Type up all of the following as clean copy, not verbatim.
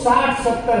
60-70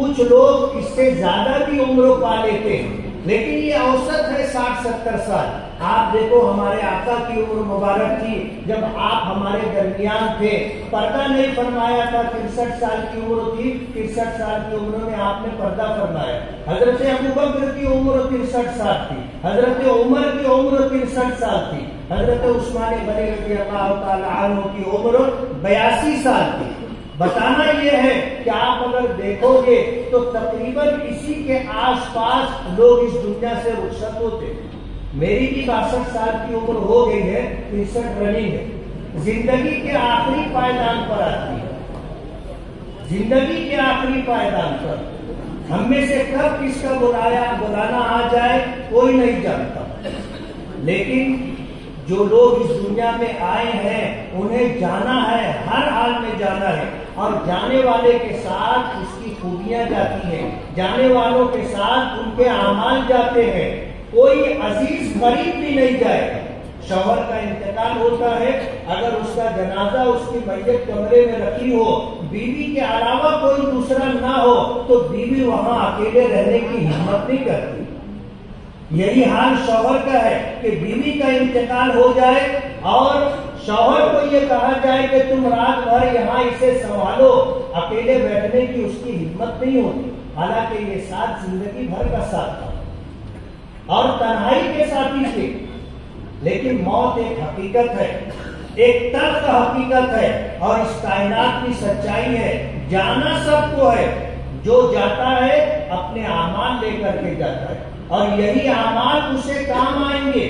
کچھ لوگ اس سے زیادہ بھی عمر پا لیتے ہیں، لیکن یہ اوسط ہے 60-70 سال۔ آپ دیکھو ہمارے آقا کی عمر مبارک تھی جب آپ ہمارے درمیان تھے، پردہ نہیں فرمایا تھا، 63 سال کی عمر تھی، 63 سال کی عمر میں آپ نے پردہ فرمایا۔ حضرت ابوبکر کی عمر 63 سال تھی، حضرت عمر کی عمر 63 سال تھی، حضرت عثمان غنی رضی اللہ تعالی عنہ کی عمر 82 سال تھی۔ بتانا یہ ہے کہ آپ اگر دیکھو گے تو تقریباً اسی کے آس پاس لوگ اس دنیا سے رخصت ہوتے۔ میری بھی 62 سال کی عمر ہو گئی ہے، 63 رننگ ہے، زندگی کے آخری پائیدان پر آتی ہے، زندگی کے آخری پائیدان پر ہم میں سے کب کس کا بلانا آ جائے کوئی نہیں جانتا، لیکن جو لوگ اس دنیا میں آئے ہیں انہیں جانا ہے، ہر حال میں جانا ہے، اور جانے والے کے ساتھ اس کی خوبیاں جاتی ہیں، جانے والوں کے ساتھ ان کے اعمال جاتے ہیں، کوئی عزیز غریب بھی نہیں جائے گا۔ شوہر کا انتقال ہوتا ہے، اگر اس کا جنازہ اس کی میت کمرے میں رکھی ہو، بیوی کے علاوہ کوئی دوسرا نہ ہو تو بیوی وہاں اکیلے رہنے کی ہمت نہیں کرتی۔ یہی حال شوہر کا ہے کہ بیوی کا انتقال ہو جائے اور شوہر کو یہ کہا جائے کہ تم رات بھر یہاں اسے سنبھالو، اکیلے بیٹھنے کی اس کی ہمت نہیں ہوتی، حالانکہ یہ ساتھ زندگی بھر کا ساتھ تھا اور تنہائی کے ساتھی تھے۔ لیکن موت ایک حقیقت ہے، ایک تلخ حقیقت ہے، اور اس کائنات کی سچائی ہے، جانا سب کو ہے، جو جاتا ہے اپنے اعمال لے کر کے جاتا ہے، اور یہی اعمال اسے کام آئیں گے۔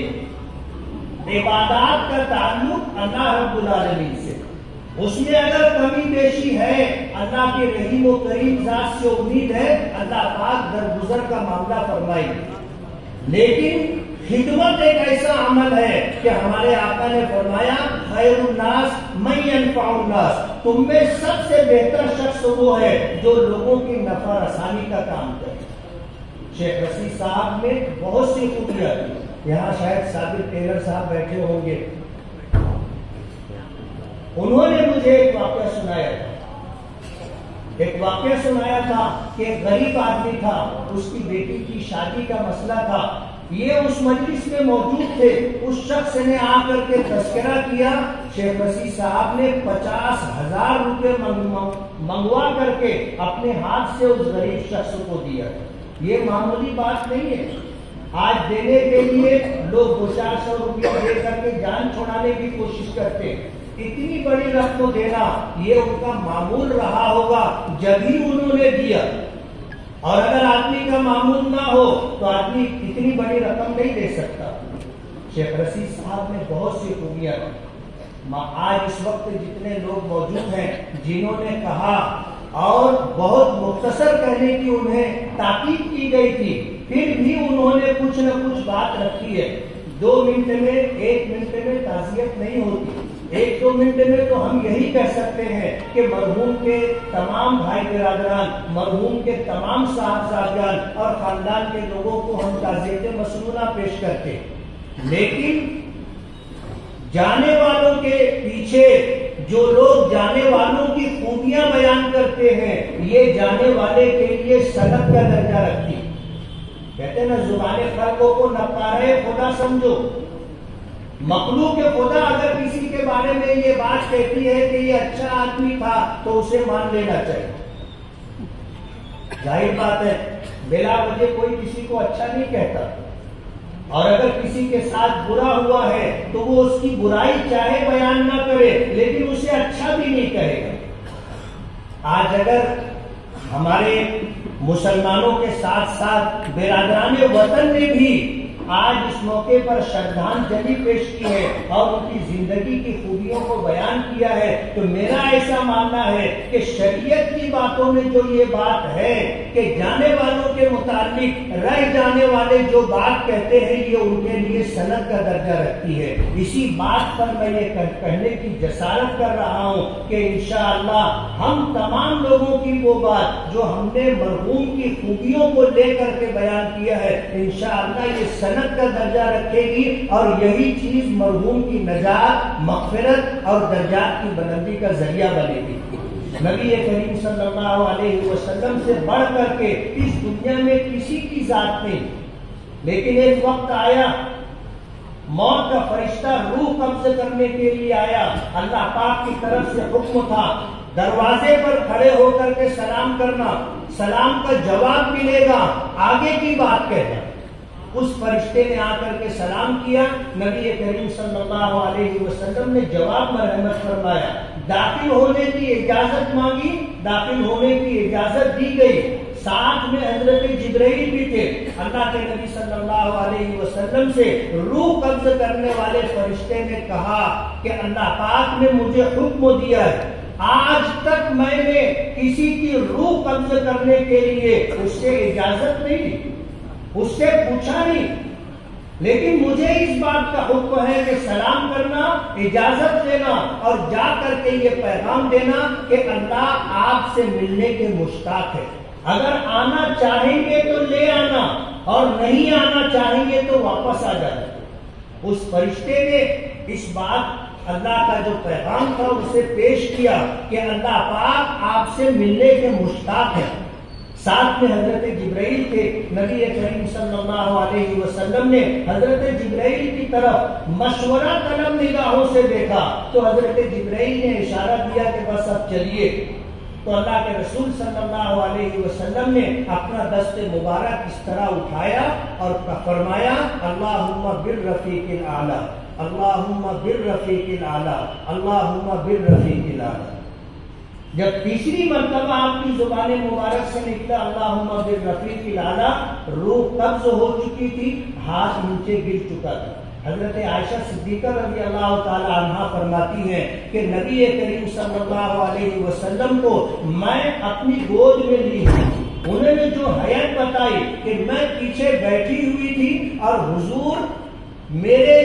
عبادات کا تعلق اللہ رب العالمین سے، اس میں اگر کمی بیشی ہے اللہ کے رحیم و کریم ذات سے امید ہے اللہ پاک درگزر کا معاملہ فرمائے گی۔ لیکن خدمت ایک ایسا عمل ہے کہ ہمارے آقا نے فرمایا خیر الناس من ينفع الناس، تم میں سب سے بہتر شخص وہ ہے جو لوگوں کی نفع رسانی کا کام کرے۔ شیخ رشید صاحب میں بہت سی خوبیاں تھی، یہاں شاید صابر ٹیلر صاحب بیٹھے ہوں گے، انہوں نے مجھے ایک واقعہ سنایا تھا کہ ایک غریب آدمی تھا، اس کی بیٹی کی شادی کا مسئلہ تھا، یہ اس مجلس میں موجود تھے، اس شخص نے آ کر کے تذکرہ کیا، شیخ رشید صاحب نے 50,000 روپے منگوا کر کے اپنے ہاتھ سے اس غریب شخص کو دیا۔ یہ معمولی بات نہیں ہے، آج دینے کے لیے لوگ 200-400 روپیہ دے کر کے جان چھڑانے کی کوشش کرتے ہیں، اتنی بڑی رقم دینا یہ ان کا معمول رہا ہوگا جب ہی انہوں نے دیا، اور اگر آدمی کا معمول نہ ہو تو آدمی اتنی بڑی رقم نہیں دے سکتا۔ شیخ رشید صاحب نے بہت سی خوبیاں دی، آج اس وقت جتنے لوگ موجود ہیں جنہوں نے کہا اور بہت مختصر کہنے کی انہیں تاکید کی گئی تھی، پھر بھی انہوں نے کچھ نہ کچھ بات رکھی ہے۔ 2 منٹ میں 1 منٹ میں تعزیت نہیں ہوتی، 1-2 منٹ میں تو ہم یہی کہہ سکتے ہیں کہ مرحوم کے تمام بھائی برادران، مرحوم کے تمام صاحبزادگان اور خاندان کے لوگوں کو ہم تعزیت مسنونہ پیش کرتے، لیکن جانے والوں کے پیچھے جو لوگ جانے والوں کی خوبیاں بیان کرتے ہیں یہ جانے والے کے لیے سند کا درجہ رکھتی۔ کہتے ہیں نا زبان خلقوں کو نقارے خدا سمجھو، مخلوق خدا اگر کسی کے بارے میں یہ بات کہتی ہے کہ یہ اچھا آدمی تھا تو اسے مان لینا چاہیے۔ ظاہر بات ہے بلا وجہ کوئی کسی کو اچھا نہیں کہتا، اور اگر کسی کے ساتھ برا ہوا ہے تو وہ اس کی برائی چاہے بیان نہ کرے لیکن اسے اچھا بھی نہیں کہے گا۔ آج اگر ہمارے مسلمانوں کے ساتھ ساتھ برادران وطن نے بھی آج اس موقع پر شردھانجلی پیش کی ہے اور ان کی زندگی کی خوبیوں کو بیان کیا ہے، تو میرا ایسا ماننا ہے کہ شریعت کی باتوں میں جو یہ بات ہے کہ جانے والوں کے متعلق رہ جانے والے جو بات کہتے ہیں یہ ان کے لیے سند کا درجہ رکھتی ہے۔ اسی بات پر میں یہ کہنے کی جسارت کر رہا ہوں کہ انشاءاللہ ہم تمام لوگوں کی وہ بات جو ہم نے مرحوم کی خوبیوں کو لے کر کے بیان کیا ہے انشاءاللہ یہ سند کا درجہ رکھے گی، اور یہی چیز مرحوم کی نجات، مغفرت اور درجات کی بلندی کا ذریعہ بنے گی۔ نبی کریم صلی اللہ علیہ وسلم سے بڑھ کر کے اس دنیا میں کسی کی ذات نہیں. لیکن ایک وقت آیا، موت کا فرشتہ روح قبض کرنے کے لیے آیا. اللہ پاک کی طرف سے حکم تھا دروازے پر کھڑے ہو کر کے سلام کرنا، سلام کا جواب ملے گا، آگے کی بات کہنا. اس فرشتے نے آ کر کے سلام کیا، نبی کریم صلی اللہ علیہ وسلم نے جواب مرحمت فرمایا، داخل ہونے کی اجازت مانگی، داخل ہونے کی اجازت دی گئی. ساتھ میں حضرت جبرائیل بھی تھے. اللہ کے نبی صلی اللہ علیہ وسلم سے روح قبض کرنے والے فرشتے نے کہا کہ اللہ پاک نے مجھے حکم دیا ہے، آج تک میں نے کسی کی روح قبض کرنے کے لیے اس سے اجازت نہیں دی، اس سے پوچھا نہیں، لیکن مجھے اس بات کا حکم ہے کہ سلام کرنا، اجازت دینا اور جا کر کے یہ پیغام دینا کہ اللہ آپ سے ملنے کے مشتاق ہے. اگر آنا چاہیں گے تو لے آنا اور نہیں آنا چاہیں گے تو واپس آ جائے. اس فرشتے نے اس بات اللہ کا جو پیغام تھا اسے پیش کیا کہ اللہ پاک آپ سے ملنے کے مشتاق ہے. ساتھ میں حضرت جبرائیل تھے. نبی کریم صلی اللہ علیہ وسلم نے حضرت جبرائیل کی طرف مشورہ طلب نگاہوں سے دیکھا تو حضرت جبرائیل نے اشارہ دیا کہ بس اب چلیے. تو اللہ کے رسول صلی اللہ علیہ وسلم نے اپنا دست مبارک اس طرح اٹھایا اور فرمایا اللہم بالرفیق الاعلی، اللہم بالرفیق الاعلی، اللہم بالرفیق الاعلی. جب تیسری مرتبہ آپ کی زبان مبارک سے نکلا اللہم بالرفیق الاعلی، روح قبض ہو چکی تھی، ہاتھ نیچے گر چکا تھا. حضرت عائشہ صدیقہ رضی اللہ تعالی عنہا فرماتی ہیں کہ نبی کریم صلی اللہ علیہ وسلم کو میں اپنی گود میں لی ہوں. انہوں نے جو حیت بتائی کہ میں پیچھے بیٹھی ہوئی تھی اور حضور میرے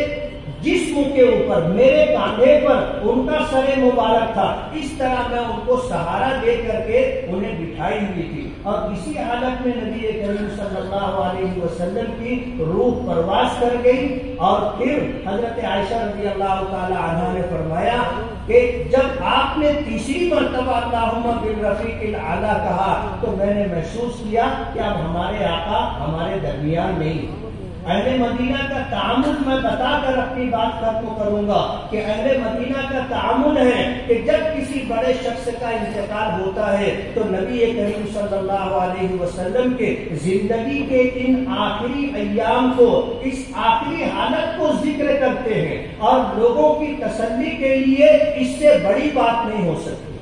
جسم کے اوپر، میرے کاندھے پر ان کا سر مبارک تھا، اس طرح میں ان کو سہارا دے کر کے انہیں بٹھائی ہوئی تھی. اور اسی حالت میں نبی کریم صلی اللہ علیہ وسلم کی روح پرواز کر گئی. اور پھر حضرت عائشہ رضی اللہ تعالی عنہا نے فرمایا کہ جب آپ نے تیسری مرتبہ اللہم بالرفیق الاعلی کہا تو میں نے محسوس کیا کہ اب ہمارے آقا ہمارے درمیان نہیں. اہل مدینہ کا تعامل میں بتا کر اپنی بات ختم کروں گا کہ اہل مدینہ کا تعامل ہے کہ جب کسی بڑے شخص کا انتقال ہوتا ہے تو نبی کریم صلی اللہ علیہ وسلم کے زندگی کے ان آخری ایام کو، اس آخری حالت کو ذکر کرتے ہیں اور لوگوں کی تسلی کے لیے اس سے بڑی بات نہیں ہو سکتی.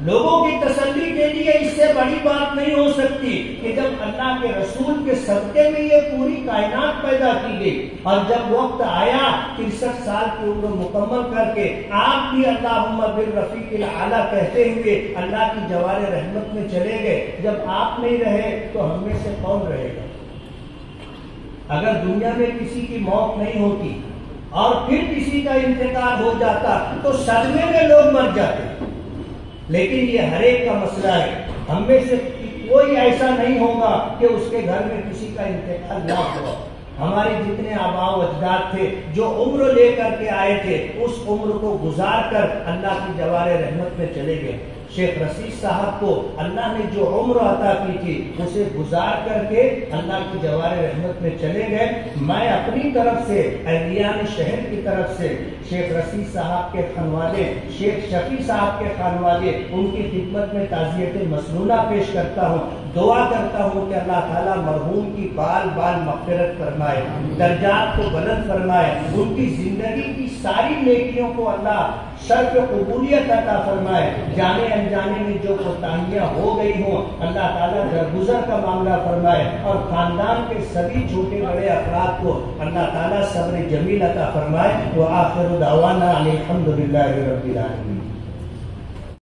لوگوں کی تسلی کے لیے اس سے بڑی بات نہیں ہو سکتی کہ جب اللہ کے رسول کے صدقے میں یہ پوری کائنات پیدا کی گئی اور جب وقت آیا 63 سال کی عمر مکمل کر کے آپ بھی اللہم بالرفیق الاعلی کہتے ہوئے اللہ کی جوار رحمت میں چلے گئے. جب آپ نہیں رہے تو ہم میں سے کون رہے گا؟ اگر دنیا میں کسی کی موت نہیں ہوتی اور پھر کسی کا انتقال ہو جاتا تو صدمے میں لوگ مر جاتے. لیکن یہ ہر ایک کا مسئلہ ہے. ہم میں سے کوئی ایسا نہیں ہوگا کہ اس کے گھر میں کسی کا انتقال نہ ہوا. ہمارے جتنے آباء و اجداد تھے جو عمر لے کر کے آئے تھے اس عمر کو گزار کر اللہ کی جوار رحمت میں چلے گئے. شیخ رشید صاحب کو اللہ نے جو عمر عطا کی تھی اسے گزار کر کے اللہ کی جوار رحمت میں چلے گئے. میں اپنی طرف سے اہلیان شہر کی طرف سے شیخ رشید صاحب کے خانوادے، شیخ شفیع صاحب کے خانوادے، ان کی خدمت میں تعزیت مسنونہ پیش کرتا ہوں. دعا کرتا ہوں کہ اللہ تعالیٰ مرحوم کی بال بال مغفرت فرمائے، درجات کو بلند فرمائے، ان کی زندگی کی ساری نیکیوں کو اللہ شرف قبولیت عطا فرمائے. جانے انجانے میں جو کوتاہیاں ہو گئی ہوں اللہ تعالیٰ درگزر کا معاملہ فرمائے اور خاندان کے سبھی چھوٹے بڑے افراد کو اللہ تعالیٰ صبر جمیل عطا فرمائے. وآخر دعوانا الحمد للہ رب العالمین.